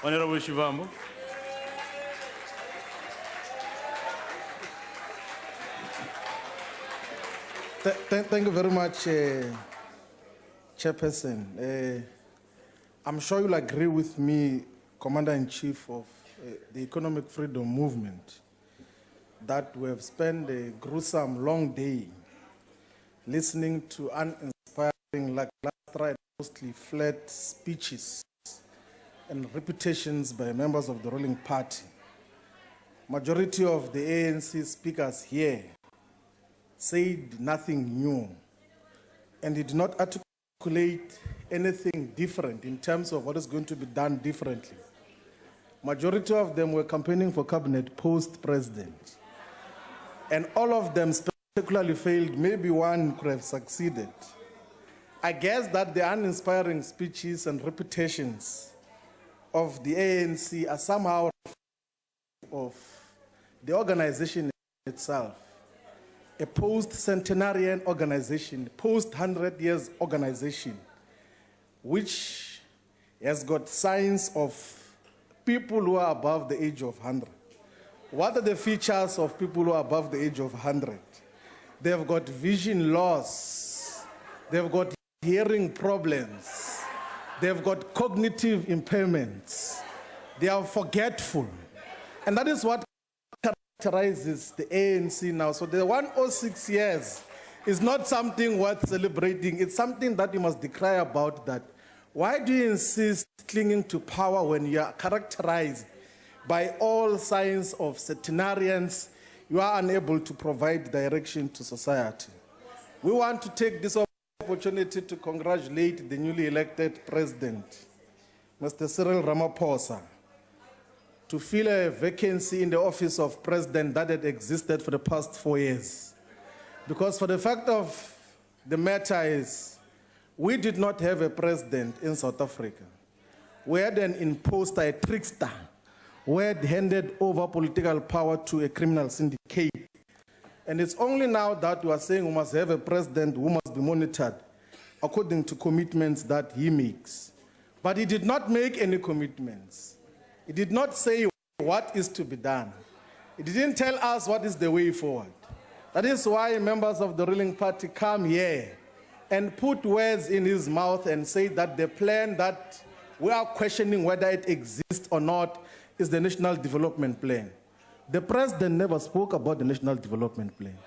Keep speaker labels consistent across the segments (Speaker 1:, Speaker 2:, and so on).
Speaker 1: Honorable Shivambu.
Speaker 2: Thank you very much, Chairperson. I'm sure you'll agree with me, Commander-in-Chief of the Economic Freedom Movement, that we have spent a gruesome long day listening to uninspiring, lackluster, and mostly flat speeches and reputations by members of the ruling party. Majority of the ANC speakers here said nothing new and did not articulate anything different in terms of what is going to be done differently. Majority of them were campaigning for cabinet post-president. And all of them spectacularly failed. Maybe one could have succeeded. I guess that the uninspiring speeches and reputations of the ANC are somehow of the organization itself. A post-centenarian organization, post-100 years organization, which has got signs of people who are above the age of 100. What are the features of people who are above the age of 100? They've got vision loss. They've got hearing problems. They've got cognitive impairments. They are forgetful. And that is what characterizes the ANC now. So the 106 years is not something worth celebrating. It's something that you must decry about that. Why do you insist clinging to power when you are characterized by all signs of centenarians? You are unable to provide direction to society. We want to take this opportunity to congratulate the newly elected president, Mr. Cyril Ramaphosa, to fill a vacancy in the office of president that had existed for the past 4 years. Because for the fact of the matter is, we did not have a president in South Africa. We had an imposter, a trickster, who had handed over political power to a criminal syndicate. And it's only now that we are saying we must have a president who must be monitored according to commitments that he makes. But he did not make any commitments. He did not say what is to be done. He didn't tell us what is the way forward. That is why members of the ruling party come here and put words in his mouth and say that the plan that we are questioning whether it exists or not is the National Development Plan. The president never spoke about the National Development Plan.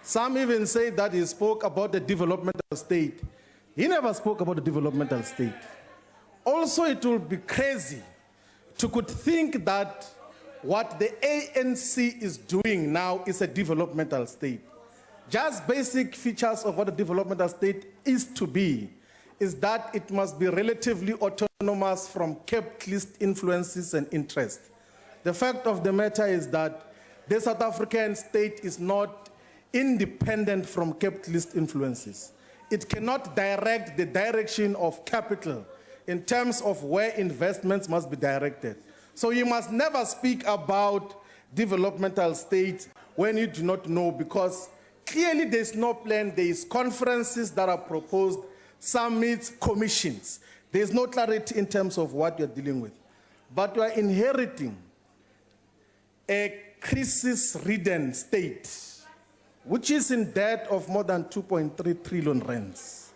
Speaker 2: Some even say that he spoke about the developmental state. He never spoke about the developmental state. Also, it will be crazy to could think that what the ANC is doing now is a developmental state. Just basic features of what a developmental state is to be is that it must be relatively autonomous from capitalist influences and interests. The fact of the matter is that the South African state is not independent from capitalist influences. It cannot direct the direction of capital in terms of where investments must be directed. So you must never speak about developmental states when you do not know, because clearly there's no plan. There is conferences that are proposed, summits, commissions. There's no clarity in terms of what you're dealing with. But you are inheriting a crisis-ridden state, which is in debt of more than 2.3 trillion rands,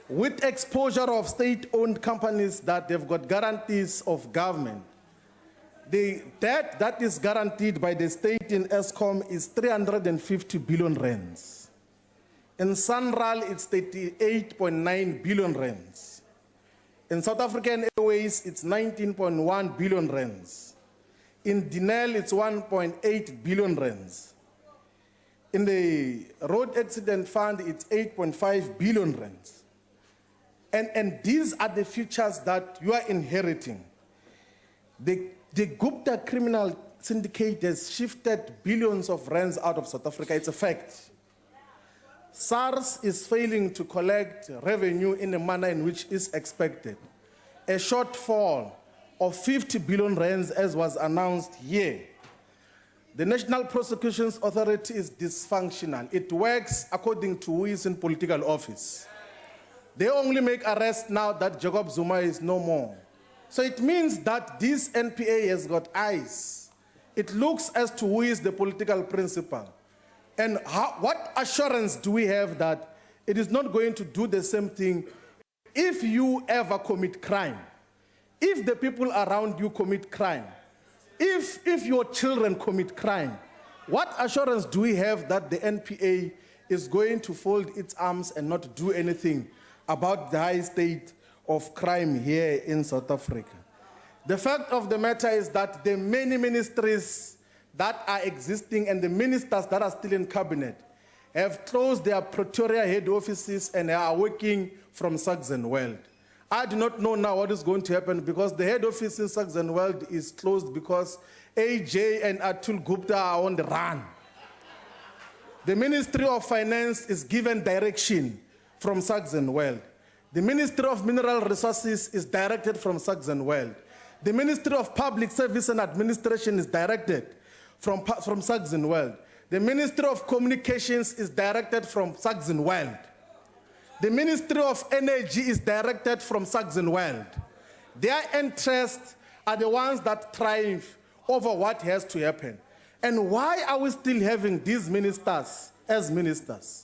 Speaker 2: with exposure of state-owned companies that they've got guarantees of government. The debt that is guaranteed by the state in Eskom is 350 billion rands. In Sanral, it's 38.9 billion rands. In South African Airways, it's 19.1 billion rands. In Dinel, it's 1.8 billion rands. In the road accident fund, it's 8.5 billion rands. And these are the features that you are inheriting. The Gupta criminal syndicate has shifted billions of rands out of South Africa. It's a fact. SARS is failing to collect revenue in the manner in which is expected. A shortfall of 50 billion rands, as was announced here. The National Prosecutions Authority is dysfunctional. It works according to who is in political office. They only make arrests now that Jacob Zuma is no more. So it means that this NPA has got eyes. It looks as to who is the political principal. And what assurance do we have that it is not going to do the same thing if you ever commit crime? If the people around you commit crime, if your children commit crime, what assurance do we have that the NPA is going to fold its arms and not do anything about the high state of crime here in South Africa? The fact of the matter is that the many ministries that are existing and the ministers that are still in cabinet have closed their Pretoria head offices and are working from Saxonwold. I do not know now what is going to happen because the head office in Saxonwold is closed because AJ and Atul Gupta are on the run. The Ministry of Finance is given direction from Saxonwold. The Ministry of Mineral Resources is directed from Saxonwold. The Ministry of Public Service and Administration is directed from Saxonwold. The Ministry of Communications is directed from Saxonwold. The Ministry of Energy is directed from Saxonwold. Their interests are the ones that thrive over what has to happen. And why are we still having these ministers as ministers?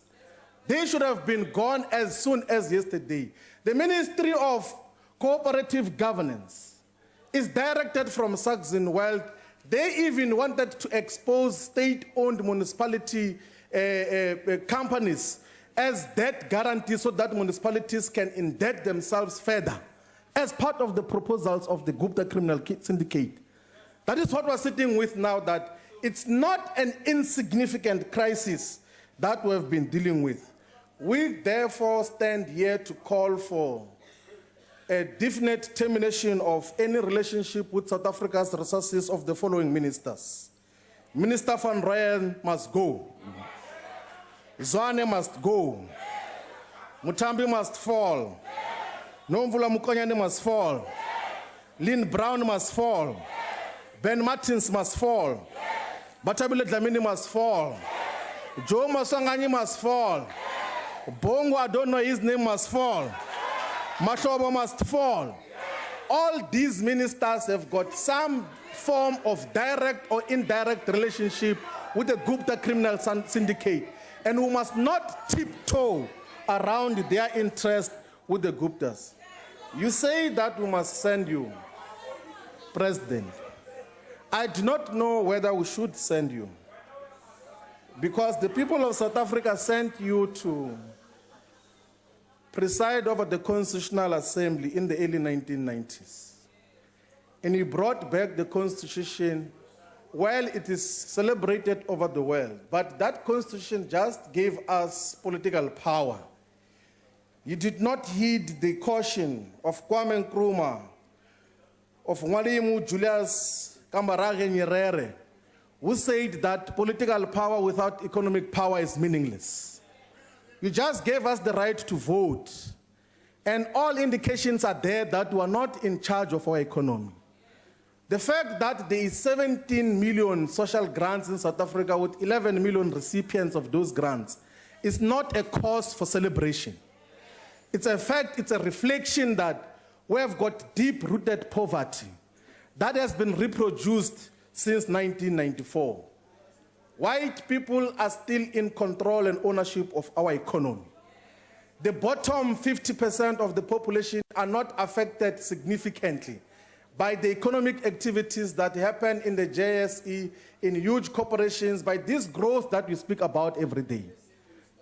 Speaker 2: They should have been gone as soon as yesterday. The Ministry of Cooperative Governance is directed from Saxonwold. They even wanted to expose state-owned municipality companies as debt guarantee so that municipalities can indebt themselves further as part of the proposals of the Gupta criminal syndicate. That is what we're sitting with now, that it's not an insignificant crisis that we've been dealing with. We therefore stand here to call for a definite termination of any relationship with South Africa's resources of the following ministers. Minister van Rooyen must go. Zwane must go. Mutambi must fall. Nomvula Mukonyane must fall. Lynn Brown must fall. Ben Martins must fall. Batabile Dlamini must fall. Joe Masangani must fall. Bongo, I don't know his name, must fall. Mashobo must fall. All these ministers have got some form of direct or indirect relationship with the Gupta criminal syndicate, and we must not tiptoe around their interest with the Guptas. You say that we must send you, President. I do not know whether we should send you, because the people of South Africa sent you to preside over the Constitutional Assembly in the early 1990s. And you brought back the Constitution while it is celebrated over the world. But that Constitution just gave us political power. You did not heed the caution of Kwame Nkrumah, of Mwalimu Julius Kambarage Nyerere, who said that political power without economic power is meaningless. You just gave us the right to vote, and all indications are there that we are not in charge of our economy. The fact that there is 17 million social grants in South Africa with 11 million recipients of those grants is not a cause for celebration. It's a fact, it's a reflection that we have got deep-rooted poverty that has been reproduced since 1994. White people are still in control and ownership of our economy. The bottom 50% of the population are not affected significantly by the economic activities that happen in the JSE, in huge corporations, by this growth that we speak about every day.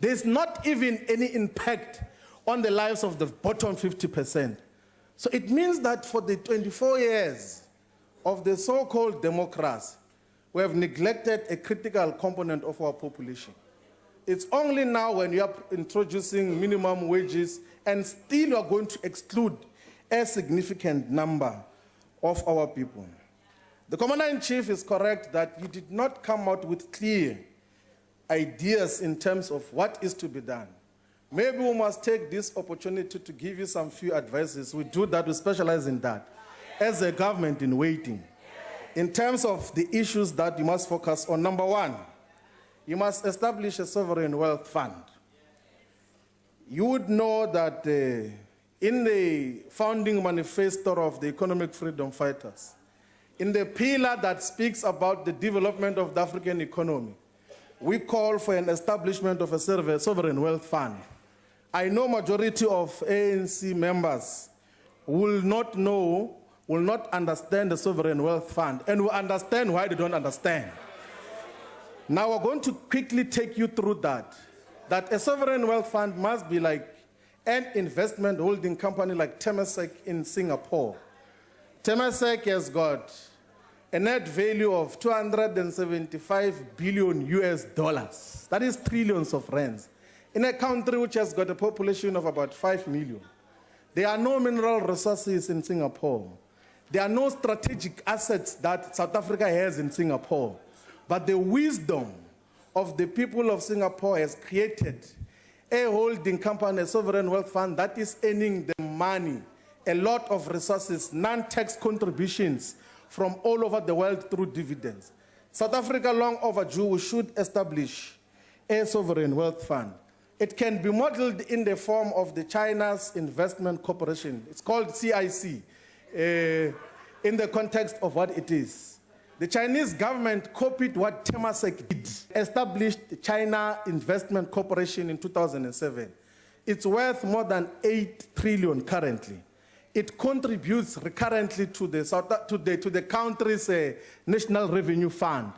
Speaker 2: There's not even any impact on the lives of the bottom 50%. So it means that for the 24 years of the so-called democracy, we have neglected a critical component of our population. It's only now when you are introducing minimum wages and still you are going to exclude a significant number of our people. The Commander-in-Chief is correct that you did not come out with clear ideas in terms of what is to be done. Maybe we must take this opportunity to give you some few advices. We do that, we specialize in that, as a government in waiting. In terms of the issues that you must focus on, number one, you must establish a sovereign wealth fund. You would know that in the founding manifesto of the economic freedom fighters, in the pillar that speaks about the development of the African economy, we call for an establishment of a sovereign wealth fund. I know majority of ANC members will not know, will not understand the sovereign wealth fund, and will understand why they don't understand. Now we're going to quickly take you through that a sovereign wealth fund must be like an investment holding company like Temasek in Singapore. Temasek has got a net value of 275 billion US dollars. That is trillions of rands. In a country which has got a population of about 5 million. There are no mineral resources in Singapore. There are no strategic assets that South Africa has in Singapore. But the wisdom of the people of Singapore has created a holding company, a sovereign wealth fund that is earning the money, a lot of resources, non-tax contributions from all over the world through dividends. South Africa, long overdue, should establish a sovereign wealth fund. It can be modeled in the form of the China's Investment Corporation. It's called CIC, in the context of what it is. The Chinese government copied what Temasek did, established the China Investment Corporation in 2007. It's worth more than 8 trillion currently. It contributes recurrently to the country's national revenue fund.